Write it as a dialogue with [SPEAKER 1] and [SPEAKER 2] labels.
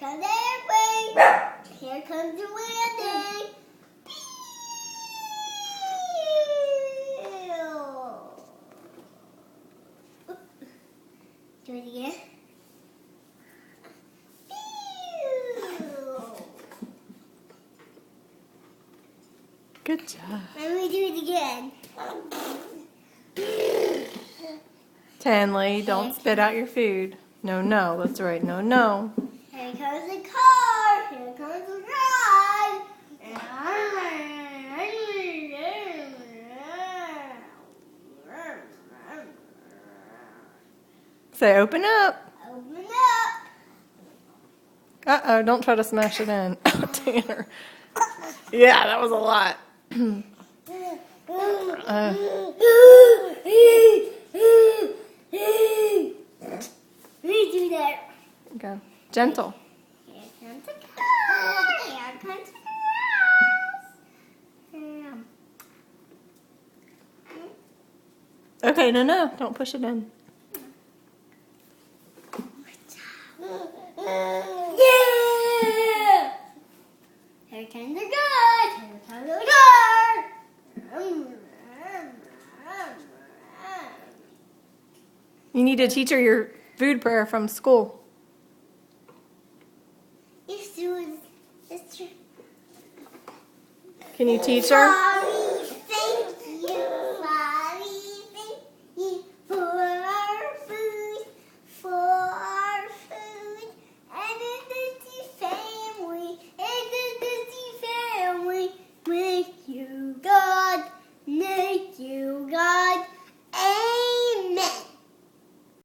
[SPEAKER 1] comes Airplane. Here comes the landing. Do it again.
[SPEAKER 2] Good job.
[SPEAKER 1] Let me do it again.
[SPEAKER 2] Tenley, don't spit out your food. No, no. That's right. No, no.
[SPEAKER 1] Here comes the car. Here comes the ride.
[SPEAKER 2] Say, open up.
[SPEAKER 1] Open up.
[SPEAKER 2] Uh-oh, don't try to smash it in. Oh, Tanner. Yeah, that was a lot.
[SPEAKER 1] Redo that.
[SPEAKER 2] Go. Gentle.
[SPEAKER 1] Here comes the car. Here comes the grass.
[SPEAKER 2] Okay, no, no. Don't push it in.
[SPEAKER 1] Yeah! Here comes the car. Here comes the car.
[SPEAKER 2] You need to teach her your food prayer from school.
[SPEAKER 1] It's true.
[SPEAKER 2] Can you teach her?